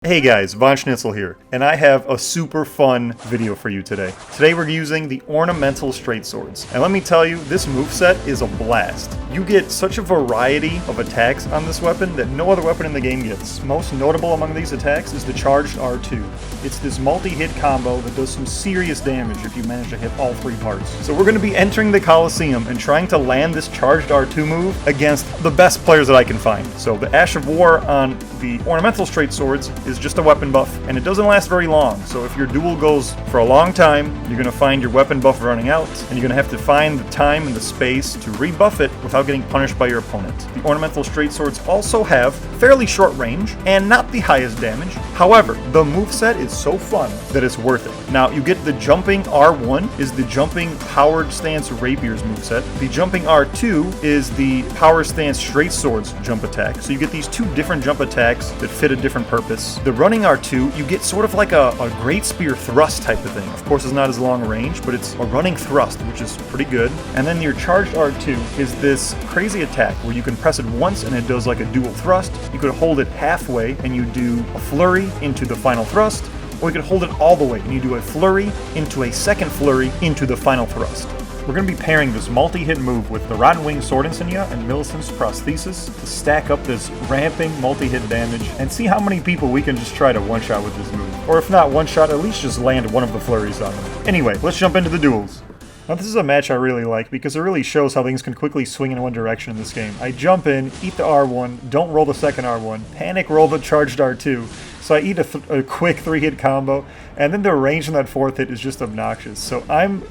Hey guys, Von Schnitzel here, and I have a super fun video for you today. Today we're using the Ornamental Straight Swords, and let me tell you, this moveset is a blast. You get such a variety of attacks on this weapon that no other weapon in the game gets. Most notable among these attacks is the charged R2. It's this multi-hit combo that does some serious damage if you manage to hit all three parts. So we're going to be entering the Colosseum and trying to land this charged R2 move against the best players that I can find. So the Ash of War on the Ornamental Straight Swords is just a weapon buff, and it doesn't last very long. So if your duel goes for a long time, you're going to find your weapon buff running out, and you're going to have to find the time and the space to rebuff it without getting punished by your opponent. The Ornamental Straight Swords also have fairly short range and not the highest damage. However, the moveset is so fun that it's worth it. Now, you get the jumping R1 is the jumping powered stance rapiers moveset. The jumping R2 is the power stance straight swords jump attack. So you get these two different jump attacks that fit a different purpose. The running R2, you get sort of like a great spear thrust type of thing. Of course, it's not as long range, but it's a running thrust, which is pretty good. And then your charged R2 is this crazy attack where you can press it once and it does like a dual thrust. You could hold it halfway and you do a flurry into the final thrust, or you could hold it all the way and you do a flurry into a second flurry into the final thrust. We're going to be pairing this multi-hit move with the Rotten Wing Sword Insignia and Millicent's Prosthesis to stack up this ramping multi-hit damage and see how many people we can just try to one-shot with this move. Or if not one-shot, at least just land one of the flurries on them. Anyway, let's jump into the duels. Now this is a match I really like because it really shows how things can quickly swing in one direction in this game. I jump in, eat the R1, don't roll the second R1, panic roll the charged R2, so I eat a quick 3-hit combo, and then the range on that 4th hit is just obnoxious. So I'm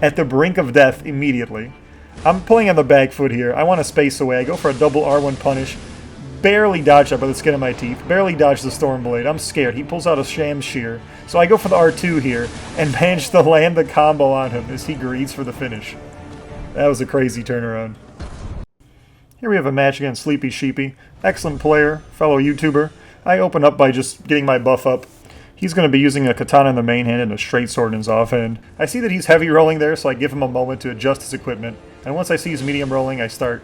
at the brink of death immediately. I'm pulling on the back foot here. I want to space away. I go for a double R1 punish. Barely dodge that by the skin of my teeth. Barely dodge the Stormblade. I'm scared. He pulls out a Sham Shear. So I go for the R2 here and manage to land the combo on him as he greets for the finish. That was a crazy turnaround. Here we have a match against Sleepy Sheepy. Excellent player, fellow YouTuber. I open up by just getting my buff up. He's going to be using a katana in the main hand and a straight sword in his offhand. I see that he's heavy rolling there, so I give him a moment to adjust his equipment. And once I see he's medium rolling, I start.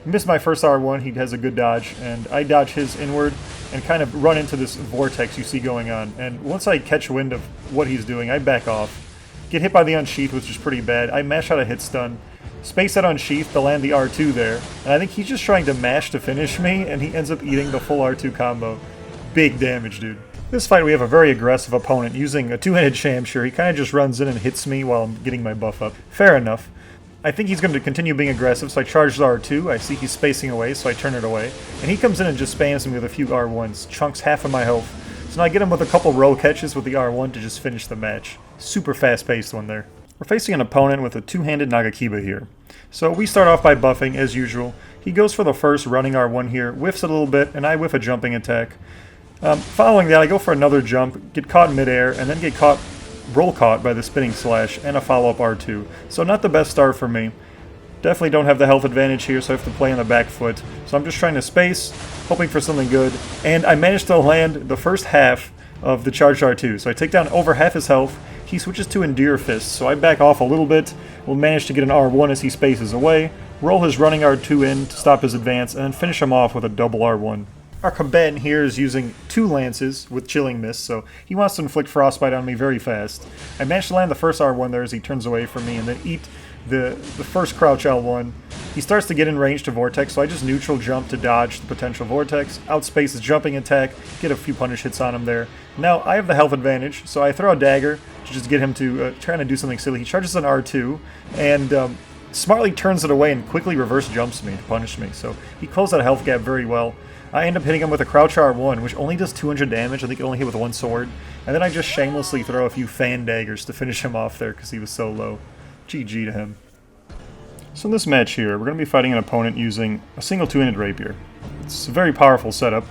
Miss my first R1, he has a good dodge, and I dodge his inward and kind of run into this vortex you see going on. And once I catch wind of what he's doing, I back off. Get hit by the Unsheath, which is pretty bad. I mash out a hit stun. Space that Unsheath to land the R2 there. And I think he's just trying to mash to finish me, and he ends up eating the full R2 combo. Big damage, dude. This fight we have a very aggressive opponent using a two-handed Sham Shear. He kind of just runs in and hits me while I'm getting my buff up. Fair enough. I think he's going to continue being aggressive, so I charge the R2. I see he's spacing away, so I turn it away. And he comes in and just spams me with a few R1s, chunks half of my health. So now I get him with a couple roll catches with the R1 to just finish the match. Super fast-paced one there. We're facing an opponent with a two-handed Nagakiba here. So we start off by buffing, as usual. He goes for the first running R1 here, whiffs it a little bit, and I whiff a jumping attack. Following that, I go for another jump, get caught midair, and then get roll caught by the spinning slash and a follow-up R2. So not the best start for me. Definitely don't have the health advantage here, so I have to play on the back foot. So I'm just trying to space, hoping for something good, and I managed to land the first half of the charged R2. So I take down over half his health. He switches to Endure Fist, so I back off a little bit. We'll manage to get an R1 as he spaces away, roll his running R2 in to stop his advance, and then finish him off with a double R1. Our combatant here is using 2 lances with Chilling Mist, so he wants to inflict Frostbite on me very fast. I managed to land the first R1 there as he turns away from me, and then eat the first crouch L1. He starts to get in range to Vortex, so I just neutral jump to dodge the potential Vortex, outspace his jumping attack, get a few punish hits on him there. Now I have the health advantage, so I throw a dagger to just get him to trying to do something silly. He charges an R2, and smartly turns it away and quickly reverse jumps me to punish me, so he closed that health gap very well. I end up hitting him with a Crouch R1, which only does 200 damage. I think it only hit with 1 sword. And then I just shamelessly throw a few fan daggers to finish him off there because he was so low. GG to him. So in this match here, we're going to be fighting an opponent using a single two-handed rapier. It's a very powerful setup.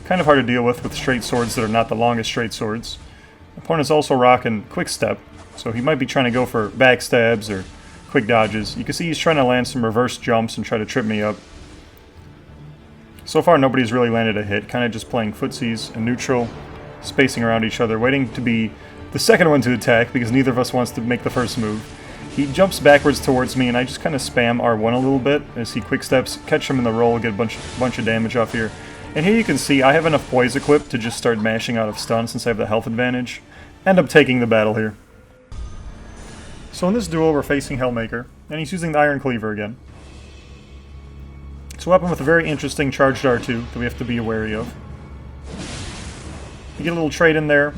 Kind of hard to deal with straight swords that are not the longest straight swords. Opponent's also rocking Quick Step, so he might be trying to go for backstabs or quick dodges. You can see he's trying to land some reverse jumps and try to trip me up. So far, nobody's really landed a hit, kind of just playing footsies and neutral, spacing around each other, waiting to be the second one to attack because neither of us wants to make the first move. He jumps backwards towards me, and I just kind of spam R1 a little bit as he quick steps, catch him in the roll, get a bunch of damage off here. And here you can see I have enough poise equipped to just start mashing out of stun since I have the health advantage. End up taking the battle here. So in this duel we're facing Hellmaker, and he's using the Iron Cleaver again. It's a weapon with a very interesting charged R2 that we have to be wary of. You get a little trade in there.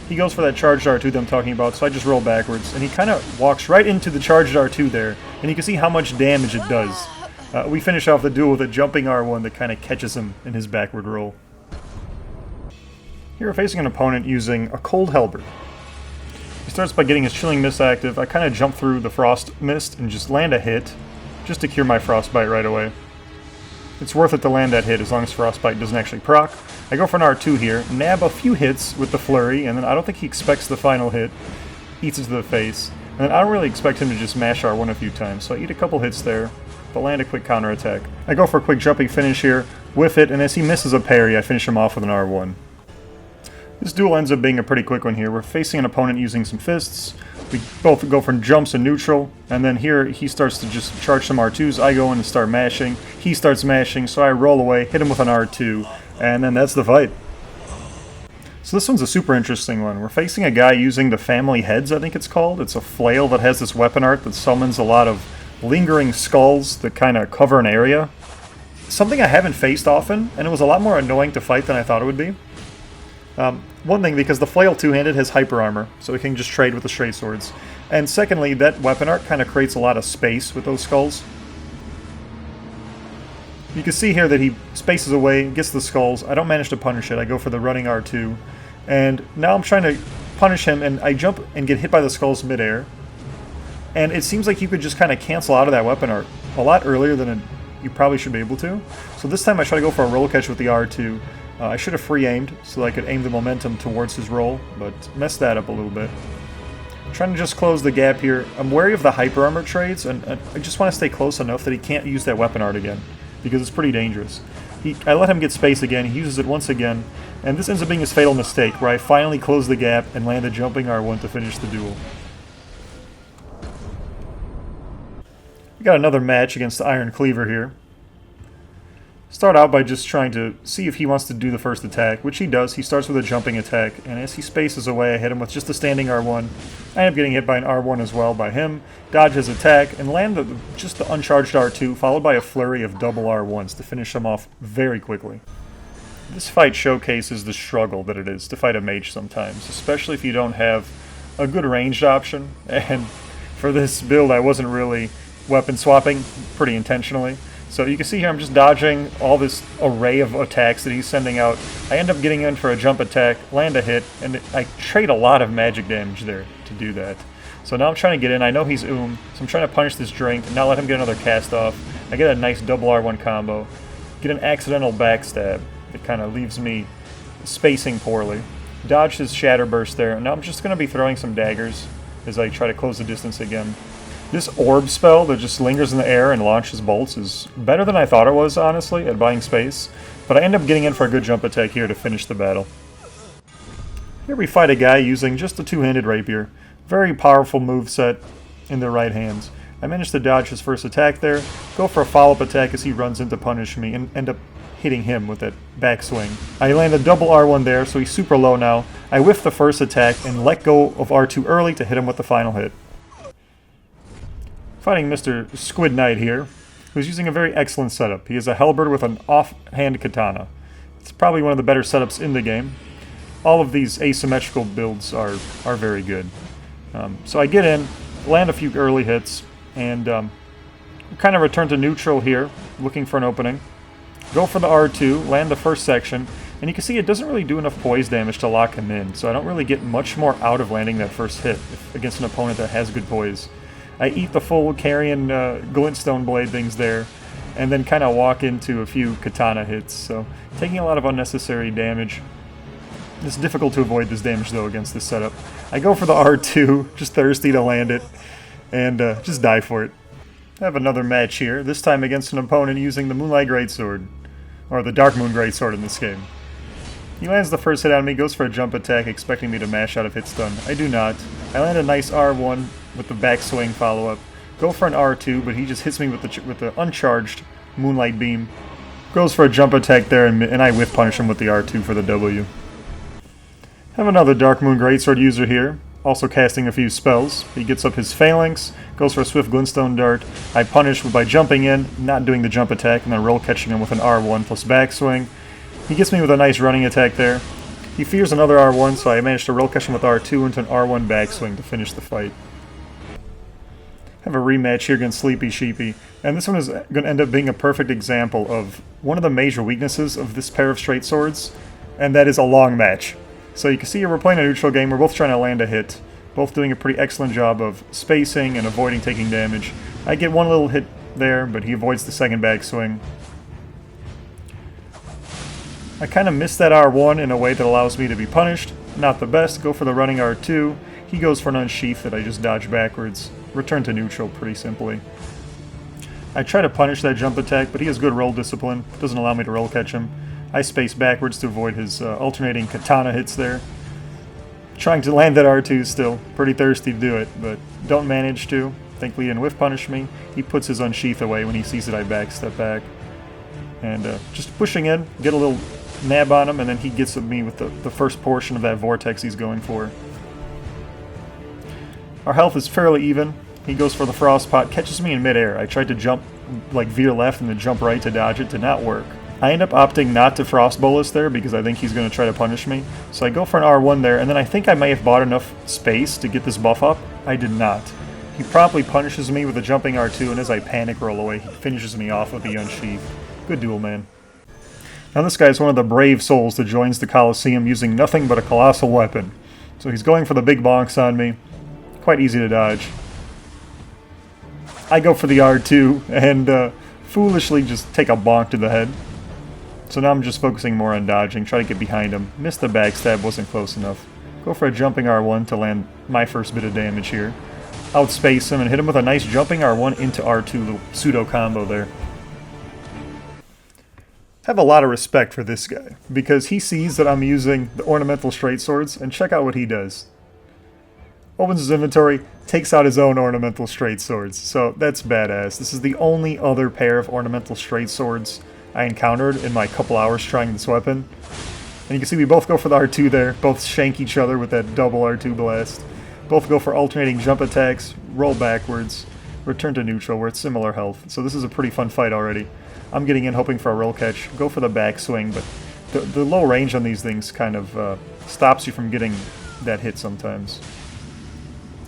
He goes for that charged R2 that I'm talking about, so I just roll backwards. And he kind of walks right into the charged R2 there, and you can see how much damage it does. We finish off the duel with a jumping R1 that kind of catches him in his backward roll. Here we're facing an opponent using a Cold Halberd. He starts by getting his Chilling Mist active. I kind of jump through the Frost Mist and just land a hit, just to cure my Frostbite right away. It's worth it to land that hit as long as Frostbite doesn't actually proc. I go for an R2 here, nab a few hits with the Flurry, and then I don't think he expects the final hit. Eats it to the face. And then I don't really expect him to just mash R1 a few times, so I eat a couple hits there, but land a quick counterattack. I go for a quick jumping finish here, whiff it, and as he misses a parry, I finish him off with an R1. This duel ends up being a pretty quick one here. We're facing an opponent using some fists. We both go for jumps and neutral, and then here he starts to just charge some R2s. I go in and start mashing. He starts mashing, so I roll away, hit him with an R2, and then that's the fight. So this one's a super interesting one. We're facing a guy using the Family Heads, I think it's called. It's a flail that has this weapon art that summons a lot of lingering skulls that kind of cover an area. Something I haven't faced often, and it was a lot more annoying to fight than I thought it would be. One thing, because the flail two-handed has hyper armor, so it can just trade with the straight swords. And secondly, that weapon art kind of creates a lot of space with those skulls. You can see here that he spaces away, gets the skulls. I don't manage to punish it. I go for the running R2. And now I'm trying to punish him, and I jump and get hit by the skulls midair. And it seems like you could just kind of cancel out of that weapon art a lot earlier than you probably should be able to. So this time I try to go for a roll catch with the R2. I should have free-aimed so that I could aim the momentum towards his roll, but messed that up a little bit. I'm trying to just close the gap here. I'm wary of the hyper armor trades, and I just want to stay close enough that he can't use that weapon art again, because it's pretty dangerous. I let him get space again, he uses it once again, and this ends up being his fatal mistake, where I finally close the gap and land a jumping R1 to finish the duel. We got another match against the Iron Cleaver here. Start out by just trying to see if he wants to do the first attack, which he does. He starts with a jumping attack, and as he spaces away, I hit him with just a standing R1. I end up getting hit by an R1 as well by him, dodge his attack, and land just the uncharged R2, followed by a flurry of double R1s to finish him off very quickly. This fight showcases the struggle that it is to fight a mage sometimes, especially if you don't have a good ranged option, and for this build I wasn't really weapon swapping pretty intentionally. So you can see here I'm just dodging all this array of attacks that he's sending out. I end up getting in for a jump attack, land a hit, and I trade a lot of magic damage there to do that. So now I'm trying to get in. I know he's so I'm trying to punish this drink and not let him get another cast off. I get a nice double R1 combo, get an accidental backstab that kind of leaves me spacing poorly. Dodge his Shatter Burst there, and now I'm just going to be throwing some daggers as I try to close the distance again. This orb spell that just lingers in the air and launches bolts is better than I thought it was, honestly, at buying space. But I end up getting in for a good jump attack here to finish the battle. Here we fight a guy using just a two-handed rapier. Very powerful moveset in their right hands. I managed to dodge his first attack there, go for a follow-up attack as he runs in to punish me, and end up hitting him with that backswing. I land a double R1 there, so he's super low now. I whiff the first attack and let go of R2 early to hit him with the final hit. Fighting Mr. Squid Knight here, who's using a very excellent setup. He has a halberd with an offhand katana. It's probably one of the better setups in the game. All of these asymmetrical builds are very good. So I get in, land a few early hits, and kind of return to neutral here, looking for an opening. Go for the R2, land the first section, and you can see it doesn't really do enough poise damage to lock him in, so I don't really get much more out of landing that first hit against an opponent that has good poise. I eat the full carrion glintstone blade things there, and then kind of walk into a few katana hits, so taking a lot of unnecessary damage. It's difficult to avoid this damage though against this setup. I go for the R2, just thirsty to land it, and just die for it. I have another match here, this time against an opponent using the Moonlight Greatsword, or the Dark Moon Greatsword in this game. He lands the first hit on me, goes for a jump attack, expecting me to mash out of hit stun. I do not. I land a nice R1 with the backswing follow-up. Go for an R2, but he just hits me with the uncharged Moonlight Beam. Goes for a jump attack there, and I whiff punish him with the R2 for the W. Have another Dark Moon Greatsword user here, also casting a few spells. He gets up his Phalanx, goes for a Swift Glintstone Dart. I punish by jumping in, not doing the jump attack, and then roll catching him with an R1 plus backswing. He gets me with a nice running attack there. He fears another R1, so I managed to roll catch him with R2 into an R1 backswing to finish the fight. Have a rematch here against Sleepy Sheepy, and this one is going to end up being a perfect example of one of the major weaknesses of this pair of straight swords, and that is a long match. So you can see here we're playing a neutral game, we're both trying to land a hit, both doing a pretty excellent job of spacing and avoiding taking damage. I get one little hit there, but he avoids the second backswing. I kind of missed that R1 in a way that allows me to be punished. Not the best. Go for the running R2. He goes for an unsheath that I just dodge backwards. Return to neutral pretty simply. I try to punish that jump attack, but he has good roll discipline. Doesn't allow me to roll catch him. I space backwards to avoid his alternating katana hits there. Trying to land that R2 still. Pretty thirsty to do it, but don't manage to. Thankfully he didn't whiff punish me. He puts his unsheath away when he sees that I backstep back. And just pushing in, get a little nab on him, and then he gets at me with the first portion of that vortex he's going for. Our health is fairly even. He goes for the frost pot, catches me in midair. I tried to jump, like veer left and then jump right to dodge it, did not work. I end up opting not to frost bolus there because I think he's going to try to punish me. So I go for an R1 there, and then I think I may have bought enough space to get this buff up. I did not. He promptly punishes me with a jumping R2, and as I panic roll away, he finishes me off with the unsheath. Good duel, man. Now this guy is one of the brave souls that joins the Colosseum using nothing but a colossal weapon. So he's going for the big bonks on me. Quite easy to dodge. I go for the R2 and foolishly just take a bonk to the head. So now I'm just focusing more on dodging, try to get behind him. Missed the backstab, wasn't close enough. Go for a jumping R1 to land my first bit of damage here. Outspace him and hit him with a nice jumping R1 into R2, little pseudo combo there. I have a lot of respect for this guy, because he sees that I'm using the Ornamental Straight Swords, and check out what he does. Opens his inventory, takes out his own Ornamental Straight Swords, so that's badass. This is the only other pair of Ornamental Straight Swords I encountered in my couple hours trying this weapon. And you can see we both go for the R2 there, both shank each other with that double R2 blast. Both go for alternating jump attacks, roll backwards, return to neutral, we're at similar health. So this is a pretty fun fight already. I'm getting in hoping for a roll catch, go for the backswing, but the low range on these things kind of stops you from getting that hit sometimes.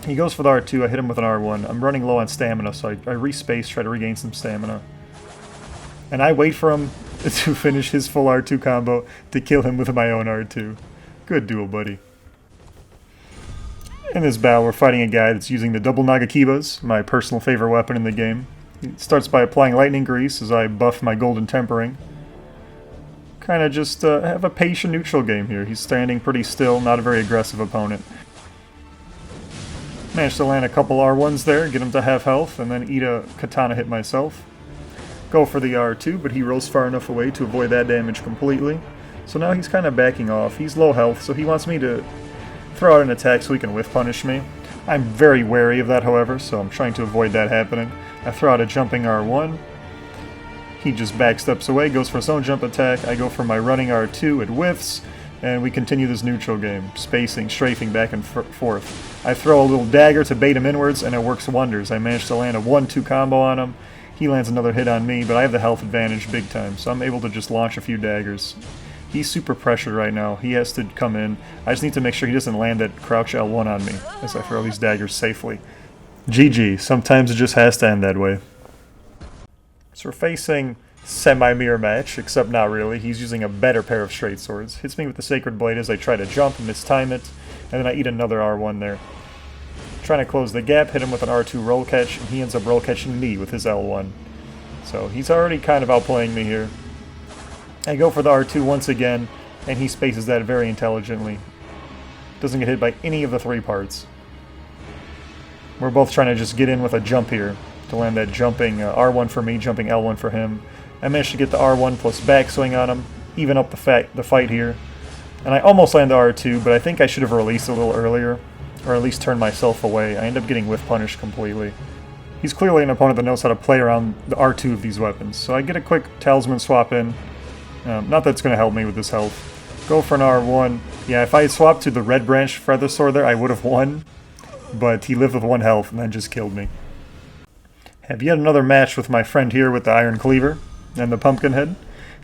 He goes for the R2, I hit him with an R1. I'm running low on stamina, so I respace, try to regain some stamina. And I wait for him to finish his full R2 combo to kill him with my own R2. Good duel, buddy. In this battle, we're fighting a guy that's using the double Nagakibas, my personal favorite weapon in the game. He starts by applying lightning grease as I buff my golden tempering. Kind of just have a patient neutral game here. He's standing pretty still, not a very aggressive opponent. Managed to land a couple R1s there, get him to half health, and then eat a katana hit myself. Go for the R2, but he rolls far enough away to avoid that damage completely. So now he's kind of backing off. He's low health, so he wants me to throw out an attack so he can whiff punish me. I'm very wary of that, however, so I'm trying to avoid that happening. I throw out a jumping R1. He just backsteps away, goes for his own jump attack. I go for my running R2, it whiffs, and we continue this neutral game, spacing, strafing back and forth. I throw a little dagger to bait him inwards, and it works wonders. I managed to land a 1-2 combo on him. He lands another hit on me, but I have the health advantage big time, so I'm able to just launch a few daggers. He's super pressured right now. He has to come in. I just need to make sure he doesn't land that crouch L1 on me as I throw these daggers safely. GG. Sometimes it just has to end that way. So we're facing semi-mirror match, except not really. He's using a better pair of straight swords. Hits me with the Sacred Blade as I try to jump and mistime it, and then I eat another R1 there. Trying to close the gap, hit him with an R2 roll catch, and he ends up roll catching me with his L1. So he's already kind of outplaying me here. I go for the R2 once again, and he spaces that very intelligently. Doesn't get hit by any of the three parts. We're both trying to just get in with a jump here to land that jumping R1 for me, jumping L1 for him. I managed to get the R1 plus backswing on him, even up the fight here. And I almost land the R2, but I think I should have released a little earlier, or at least turned myself away. I end up getting whiff punished completely. He's clearly an opponent that knows how to play around the R2 of these weapons. So I get a quick talisman swap in. Not that it's going to help me with this health. Go for an R1. Yeah, if I had swapped to the red branch feather sword there, I would have won. But he lived with 1 health and then just killed me. Have yet another match with my friend here with the Iron Cleaver and the Pumpkin Head.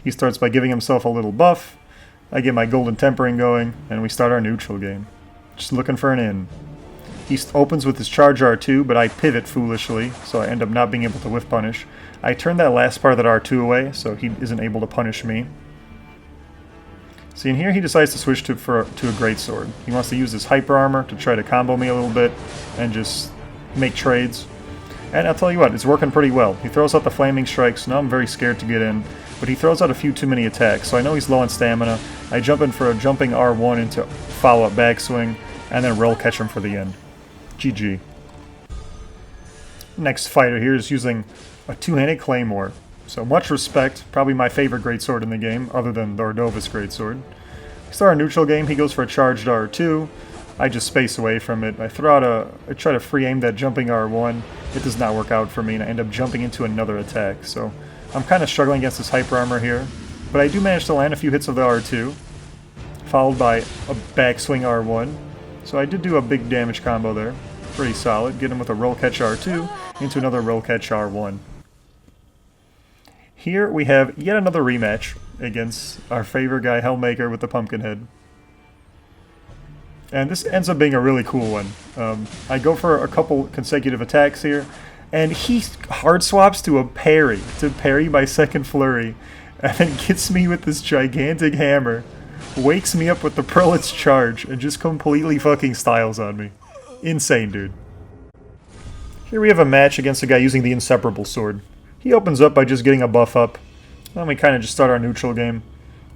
He starts by giving himself a little buff. I get my Golden Tempering going, and we start our neutral game. Just looking for an in. He opens with his charge R2, but I pivot foolishly, so I end up not being able to whiff punish. I turn that last part of that R2 away, so he isn't able to punish me. See, in here he decides to switch to a greatsword. He wants to use his hyper armor to try to combo me a little bit and just make trades. And I'll tell you what, it's working pretty well. He throws out the flaming strikes. Now I'm very scared to get in, but he throws out a few too many attacks, so I know he's low on stamina. I jump in for a jumping R1 into follow-up backswing, and then roll catch him for the end. GG. Next fighter here is using a two-handed claymore. So much respect, probably my favorite greatsword in the game, other than the Ordovis greatsword. We start our neutral game, he goes for a charged R2. I just space away from it. I try to free aim that jumping R1. It does not work out for me, and I end up jumping into another attack. So I'm kind of struggling against this hyper armor here. But I do manage to land a few hits of the R2, followed by a backswing R1. So I did do a big damage combo there. Pretty solid. Get him with a roll catch R2 into another roll catch R1. Here we have yet another rematch against our favorite guy, Hellmaker, with the Pumpkinhead. And this ends up being a really cool one. I go for a couple consecutive attacks here, and he hard swaps to a parry, to parry my second flurry, and then gets me with this gigantic hammer, wakes me up with the Prelate's Charge, and just completely fucking styles on me. Insane, dude. Here we have a match against a guy using the Inseparable Sword. He opens up by just getting a buff up. Then we kind of just start our neutral game.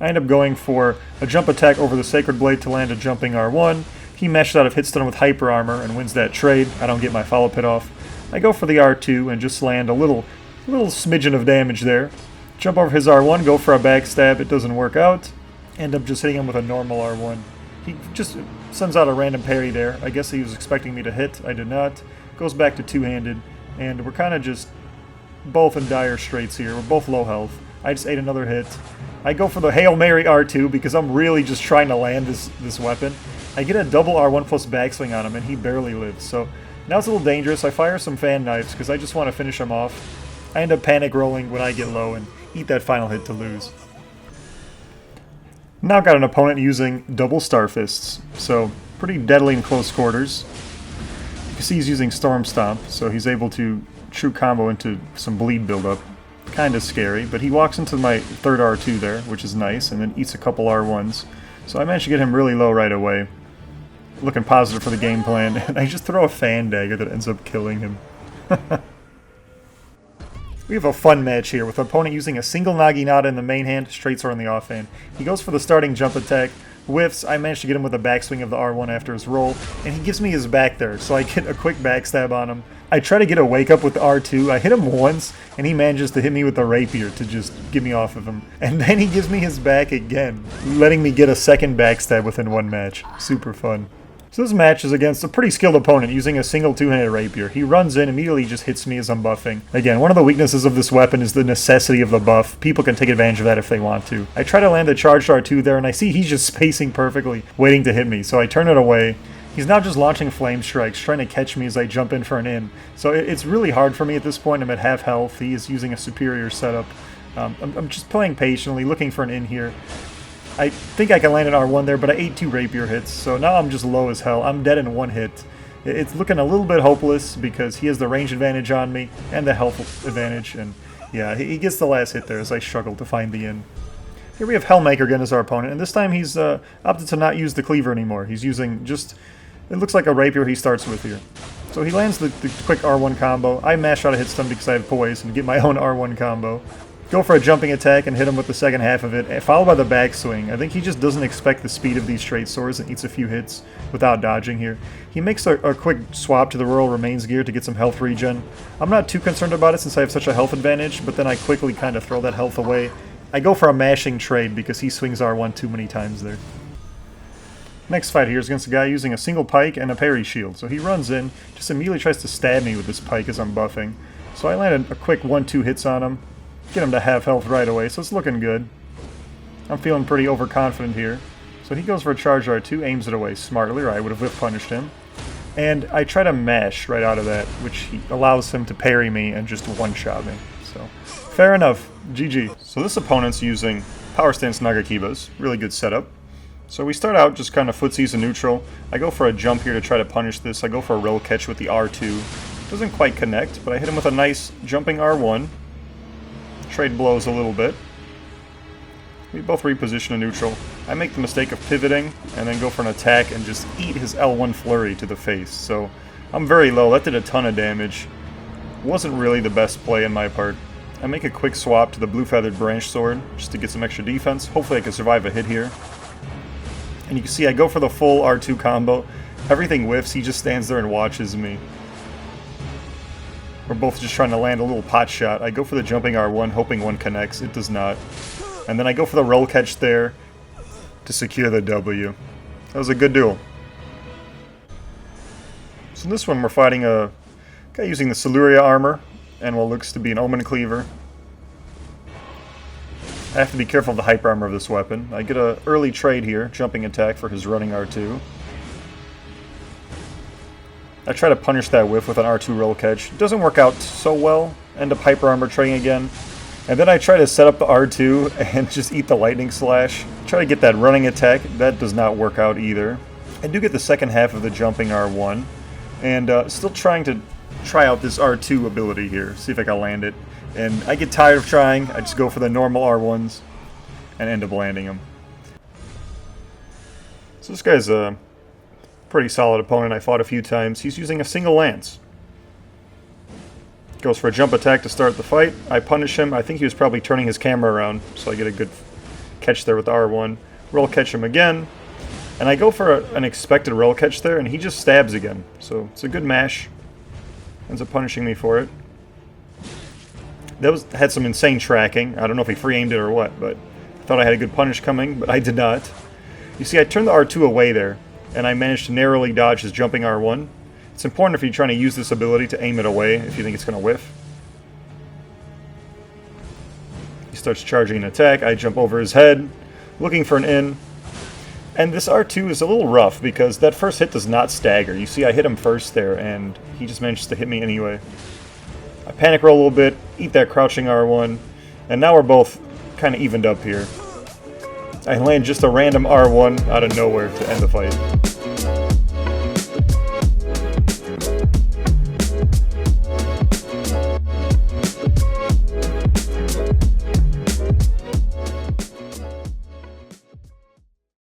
I end up going for a jump attack over the Sacred Blade to land a jumping R1. He meshes out of hitstun with hyper armor and wins that trade. I don't get my follow pit off. I go for the R2 and just land a little smidgen of damage there. Jump over his R1, go for a backstab. It doesn't work out. End up just hitting him with a normal R1. He just sends out a random parry there. I guess he was expecting me to hit. I did not. Goes back to two-handed. And we're kind of just both in dire straits here. We're both low health. I just ate another hit. I go for the Hail Mary R2 because I'm really just trying to land this weapon. I get a double R1 plus backswing on him and he barely lives. So now it's a little dangerous. I fire some fan knives because I just want to finish him off. I end up panic rolling when I get low and eat that final hit to lose. Now got an opponent using double Star Fists. So pretty deadly in close quarters. You can see he's using Storm Stomp, so he's able to true combo into some bleed buildup. Kind of scary, but he walks into my third R2 there, which is nice, and then eats a couple R1s. So I managed to get him really low right away. Looking positive for the game plan, and I just throw a fan dagger that ends up killing him. We have a fun match here with an opponent using a single Naginata in the main hand, straight sword in the offhand. He goes for the starting jump attack, whiffs. I managed to get him with a backswing of the R1 after his roll, and he gives me his back there, so I get a quick backstab on him. I try to get a wake up with the R2. I hit him once, and he manages to hit me with the rapier to just get me off of him. And then he gives me his back again, letting me get a second backstab within one match. Super fun. So this match is against a pretty skilled opponent using a single two-handed rapier. He runs in, immediately just hits me as I'm buffing. Again, one of the weaknesses of this weapon is the necessity of the buff. People can take advantage of that if they want to. I try to land the charged R2 there, and I see he's just spacing perfectly, waiting to hit me, so I turn it away. He's now just launching flame strikes, trying to catch me as I jump in for an in. So it's really hard for me at this point. I'm at half health. He is using a superior setup. I'm just playing patiently, looking for an in here. I think I can land an R1 there, but I ate 2 rapier hits, so now I'm just low as hell. I'm dead in 1 hit. It's looking a little bit hopeless because he has the range advantage on me and the health advantage, and yeah, he gets the last hit there as I struggle to find the in. Here we have Hellmaker again as our opponent, and this time he's opted to not use the cleaver anymore. He's using just, it looks like a rapier he starts with here. So he lands the quick R1 combo. I mash out a hit stun because I have poise and get my own R1 combo. Go for a jumping attack and hit him with the second half of it, followed by the backswing. I think he just doesn't expect the speed of these straight swords and eats a few hits without dodging here. He makes a quick swap to the Royal Remains gear to get some health regen. I'm not too concerned about it since I have such a health advantage, but then I quickly kind of throw that health away. I go for a mashing trade because he swings R1 too many times there. Next fight here is against a guy using a single pike and a parry shield. So he runs in, just immediately tries to stab me with this pike as I'm buffing. So I landed a quick 1-2 hits on him, get him to half health right away, so it's looking good. I'm feeling pretty overconfident here. So he goes for a charge R2, aims it away smartly, or I would have whiff punished him. And I try to mash right out of that, which allows him to parry me and just one-shot me. So, fair enough. GG. So this opponent's using Power Stance Nagakibas. Really good setup. So we start out just kind of footsies in neutral. I go for a jump here to try to punish this. I go for a roll catch with the R2. Doesn't quite connect, but I hit him with a nice jumping R1. Trade blows a little bit. We both reposition in neutral. I make the mistake of pivoting and then go for an attack and just eat his L1 flurry to the face. So I'm very low. That did a ton of damage. Wasn't really the best play on my part. I make a quick swap to the Blue Feathered Branch Sword just to get some extra defense. Hopefully I can survive a hit here. And you can see I go for the full R2 combo. Everything whiffs. He just stands there and watches me. We're both just trying to land a little pot shot. I go for the jumping R1, hoping one connects. It does not. And then I go for the roll catch there to secure the W. That was a good duel. So in this one we're fighting a guy using the Siluria armor and what looks to be an Omen Cleaver. I have to be careful of the hyper armor of this weapon. I get an early trade here, jumping attack for his running R2. I try to punish that whiff with an R2 roll catch. It doesn't work out so well. End up hyper armor trading again. And then I try to set up the R2 and just eat the lightning slash. Try to get that running attack. That does not work out either. I do get the second half of the jumping R1. And still trying to try out this R2 ability here. See if I can land it. And I get tired of trying. I just go for the normal R1s and end up landing them. So this guy's a pretty solid opponent. I fought a few times. He's using a single lance. Goes for a jump attack to start the fight. I punish him. I think he was probably turning his camera around, so I get a good catch there with the R1. Roll catch him again. And I go for an expected roll catch there, and he just stabs again. So it's a good mash. Ends up punishing me for it. That had some insane tracking. I don't know if he free-aimed it or what, but I thought I had a good punish coming, but I did not. You see, I turned the R2 away there, and I managed to narrowly dodge his jumping R1. It's important if you're trying to use this ability to aim it away if you think it's going to whiff. He starts charging an attack. I jump over his head, looking for an in. And this R2 is a little rough because that first hit does not stagger. You see, I hit him first there, and he just manages to hit me anyway. I panic roll a little bit, eat that crouching R1, and now we're both kind of evened up here. I land just a random R1 out of nowhere to end the fight.